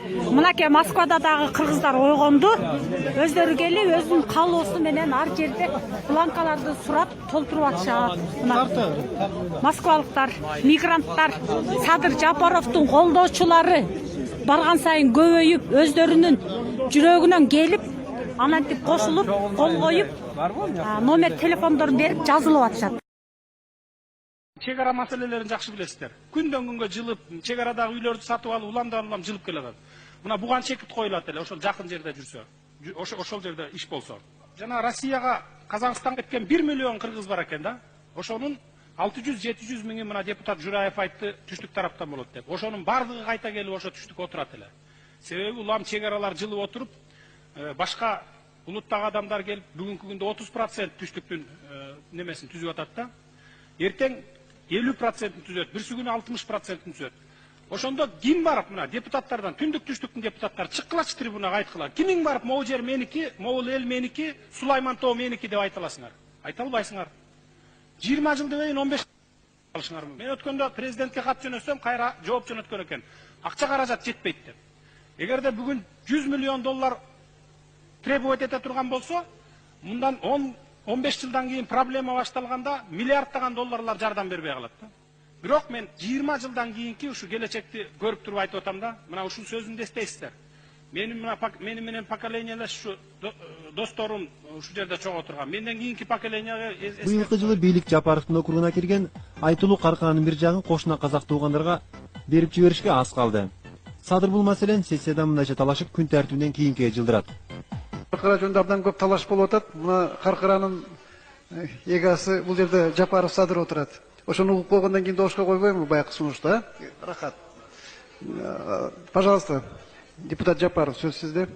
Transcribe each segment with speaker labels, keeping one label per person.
Speaker 1: Мынакей Москвада дагы кыргыздар ойгонду. Өздөрү келип, өзүнүн калоосу менен ар жерде бланкаларды сурап толтуруп атышат. Москвалыктар, мигранттар, Садыр Жапаровдун колдоочулары барган сайын көбөйүп, өздөрүнүн жүрөгүнөн келип, анантип кошулуп, кол коюп, номер телефондорун берип жазылып атышат.
Speaker 2: Чегара маселелерин жакшы билесиздер. Күндөн күнгө жылып, чегарадагы үйлөрдү сатып алып, улам жылып келатат. Мына буган чекит коюлат эле, ошол жакын жерде жүрсө, ошол жерде иш болсо. Жана Россияга, Казакстанга кеткен 1 миллион кыргыз бар экен да. Ошонун 600-700 миңи мына депутат Жураев айтты, түштүк тараптан болот деп. Ошонун бардыгы кайта келип ошо түштүк отурат эле. Себеби улам чегаралар жылып отуруп, башка улуттагы адамдар келип, бүгүнкү күндө 30% түштүктүн немесин түзүп атат да. Эртең 50% түзөт, бірсі күні 60% түзөт. Ошондо ким барып мына депутаттардан, түндүк түштүктүн депутаттары чыккылачы трибунага айткыла. Кимиң барып могу жер меники, могу эл меники, Сулайман тоо меники деп айта аласыңар? Айта албайсыңар. 20 жыл дебейин 15 алышыңар. Мен өткөндө президентке кат жөнөтсөм, кайра жооп жөнөткөн экен. Акча каражат жетпейт деп. Эгерде бүгүн 100 миллион доллар требовать эте турган болсо, мындан 15 жылдан кейін проблема башталганда миллиардтаган долларлар жардам бербей калат да. Бирок мен 20 жылдан кийинки ушу келечекти көрүп туруп айтып атам да, мына ушул сөзүмдү эстейсиздер. Мени менен поколениялаш ушу досторум ушу жерде чогуу турган. Менден кийинки поколенияга
Speaker 3: быйылкы жылы бийлик Жапаровдун округуна кирген Айтулуу Каркананын бир жагын кошуна казак туугандарга берип жиберишке аз калды. Садыр бул маселени сессияда мындайча талашып күн тартибинен кийинкиге жылдырат.
Speaker 4: Каркара жөнүндө абдан көп талаш болуп атат. Мына Каркаранын эгасы бул жерде Жапаров Садыр отурат. Ошону угуп болгондон кийин добушка койбоймунбу баягы сунушта? Рахат. Пожалуйста, депутат Жапаров, сөз сизде.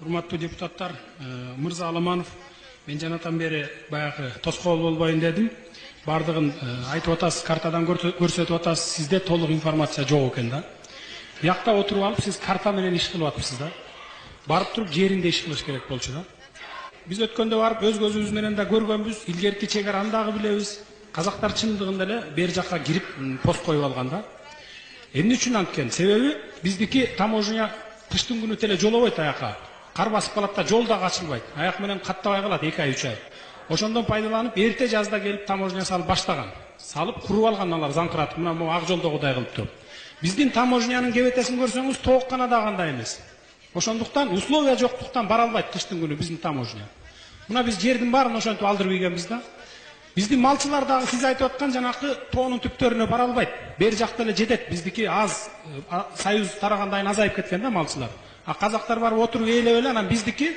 Speaker 2: Урматтуу депутаттар, Мырза Аламанов, мен жанатан бери баягы тоскоол болбойн дедим. Бардыгын айтып атасыз, картадан көрсөтүп атасыз, сизде толук информация жок экен да. Биякта отуруп алып, сиз карта менен иш кылып атыпсыз да. Барып туруп жеринде иш кылыш керек болчу да. Биз өткөндө барып өз көзүбүз менен да көргөнбүз, илгерки чегараны дагы билебиз. Казактар чындыгында эле бер жакка кирип пост коюп алган да. Эмне үчүн анткен? Себеби биздики таможня кыштын күнү теле жолобойт аяка. Кар басып калат да, жол дагы ачылбайт. Аяк менен каттабай калат 2 ай 3 ай. Ошондон пайдаланып эрте жазда келип таможня салып баштаган. Салып куруп алган алар заңкыратып, мына могу ак жолдогудай кылып туруп. Биздин таможнянын кебетесин көрсөңүз тоок гана да кандай эмес. Ошондуктан условия жоктуктан бара албайт кыштын күнү биздин таможня. Мына биз жердин баарын ошентип алдырып ийгенбиз да. Биздин малчылар дагы сиз айтып аткан жанакы тоонун түптөрүнө бара албайт. Бер жакта эле жетет. Биздики аз союз тарагандан азайып кеткен да малчылар. А казактар барып отуруп ээлеп эле анан биздики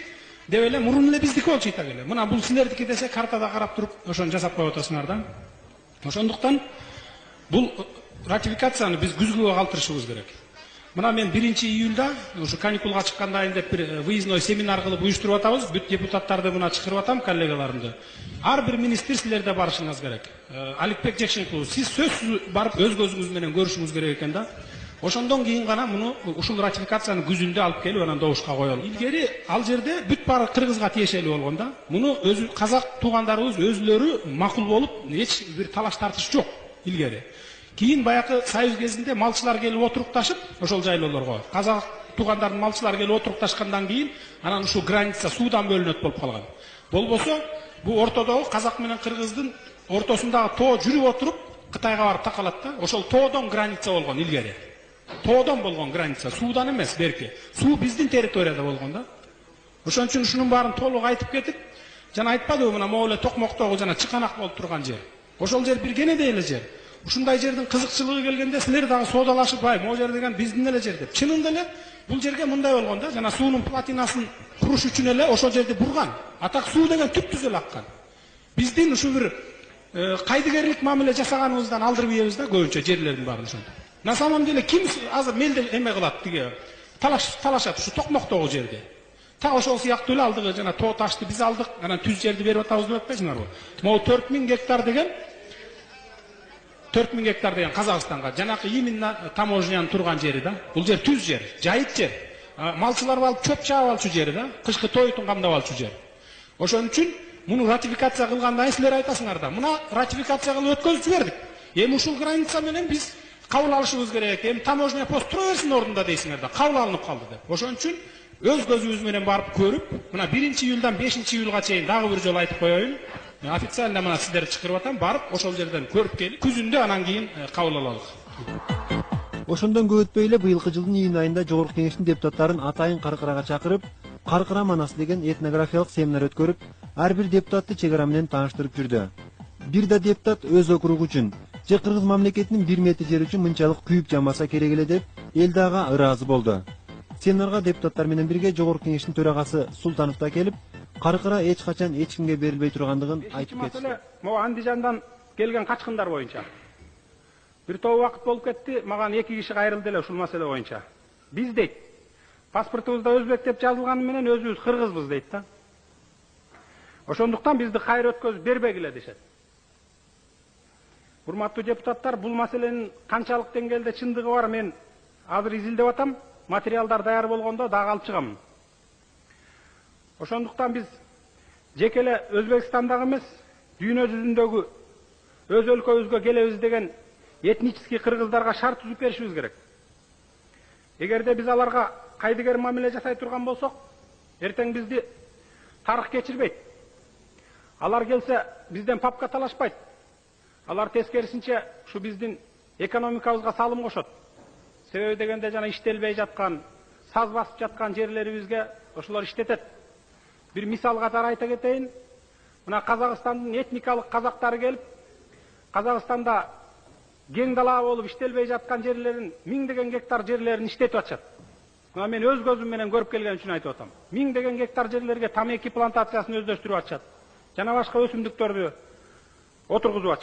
Speaker 2: деп эле мурун эле биздики болчу итак эле. Мына бул силердики десе картада карап туруп ошону жасап коюп атасыңар да. Ошондуктан бул ратификацияны биз күзгүгө калтырышыбыз керек. Мына мен 1-июлда ушу каникулга чыккандайын деп бир выездной семинар кылып уюштуруп атабыз. Бүт депутаттарды мына чакырып атам, коллегаларымды. Ар бир министр силерде барышыңыз керек. Аликбек Жекшенкулов, сиз сөзсүз барып өз көзүңүз менен көрүшүңүз керек экен да. Ошондон кийин гана муну ушул ратификацияны күзүндө алып келип анан добушка коелу. Илгери ал жерде бүт баары кыргызга тиешелүү болгон да. Муну өзү казак туугандарыбыз өзүлөрү макул болуп, эч бир талаш тартыш жок илгери. Кийин баягы союз кезинде малчылар келип отурукташып, ошол жайлоолорго казак туугандардын малчылар келип отурукташкандан кийин анан ушул граница суудан бөлүнөт болуп калган. Болбосо бу ортодогу казак менен кыргыздын ортосундагы тоо жүрүп отуруп Кытайга барып такалат да. Ошол тоодон граница болгон илгери. Тоодон болгон граница, суудан эмес берки. Суу биздин территорияда болгон да. Ошон үчүн ушунун баарын толук айтып кетип, жана айтпадыбы мына могу эле Токмоктогу жана чыканак болуп турган жер. Ошол жер бир кенедей эле жер. Ушундай жердин кызыкчылыгы келгенде силер дагы соодалашып, могу жер деген биздин эле жер деп. Чынында эле бул жерге мындай болгон да, жана суунун платинасын куруш үчүн эле ошол жерди бурган. Атак суу деген түп-түз эле аккан. Биздин ушу бир кайдыгерлик мамиле жасаганыбыздан алдырып ийебиз да көбүнчө жерлердин баарын ошентип. На самом деле ким азыр мелде эме кылат тиги талашат ушу Токмоктогу жерди. Так ошол сыяктуу эле алдыгы жана тоо ташты биз алдык, анан түз жерди берип атабыз деп атпайсыңарбы? Могу 4000 гектар деген 4000 гектар деген Казакстанга жанакы именно таможняның турган жери да. Бул жер түз жер, жайыт жер. Малчылар алып чөп чаап алчу жери да, кышкы тойтун камдап алчу жер. Ошон үчүн муну ратификация кылгандан силер айтасыңар да. Мына ратификация кылып өткөзүп жибердик. Эми ушул граница менен биз кабыл алышыбыз керек. Эми таможня пост тура берсин ордунда дейсиңер да, кабыл алынып калды деп. Ошон үчүн өз көзүбүз менен барып көрүп, мына 1-июлдан 5-июлга чейин дагы бир жолу айтып коеюн. Официально мына сиздерди чакырып атам, барып ошол жерден көрүп келип, күзүндө анан кийин кабыл алалык.
Speaker 3: Ошондон көп өтпөй эле быйылкы жылдын июнь айында Жогорку Кеңештин депутаттарын атайын Каркырага чакырып, Каркыра манасы деген этнографиялык семинар өткөрүп, ар бир депутатты чек ара менен тааныштырып жүрдү. Бир да депутат өз округу үчүн же Кыргыз мамлекетинин 1 метр жери үчүн мынчалык күйүп жамаса керек эле деп эл дагы ыраазы болду. Семинарга депутаттар менен бирге Жогорку Кеңештин төрагасы Султанов да келип, Каркыра эч качан эч кимге берилбей тургандыгын айтып кетти.
Speaker 2: Могу Андижандан келген качкындар боюнча бир топ убакыт болуп кетти, маган 2 киши кайрылды эле ушул маселе боюнча. Биз дейт, паспортубузда өзбек деп жазылганы менен өзүбүз кыргызбыз дейт да. Ошондуктан бизди кайра өткөзүп бербегиле дешет. Урматтуу депутаттар, бул маселенин канчалык деңгээлде чындыгы бар мен азыр изилдеп атам. Материалдар даяр болгондо дагы алып чыгам. Ошондуктан биз жеке эле Өзбекстандагы эмес, дүйнө жүзүндөгү өз өлкөбүзгө келебиз деген этнический кыргыздарга шарт түзүп беришибиз керек. Эгерде биз аларга кайдыгер мамиле жасай турган болсок, эртең бизди тарых кечирбейт. Алар келсе бизден папка талашпайт. Алар тескерисинче ушу биздин экономикабызга салым кошот. Себеби дегенде жана иштелбей жаткан, саз басып жаткан жерлерибизге ошолор иштетет. Бир мисал катары айта кетейин. Мына Казакстандын этникалык казактары келип, Казакстанда кең дала болуп иштелбей жаткан жерлерин, 1000 гектар жерлерин иштетип атышат. Мына мен өз көзүм менен көрүп келген үчүн айтып атам. 1000 гектар жерлерге тамеки плантациясын өздөштүрүп атышат. Жана башка өсүмдүктөрдү отургузуп атышат.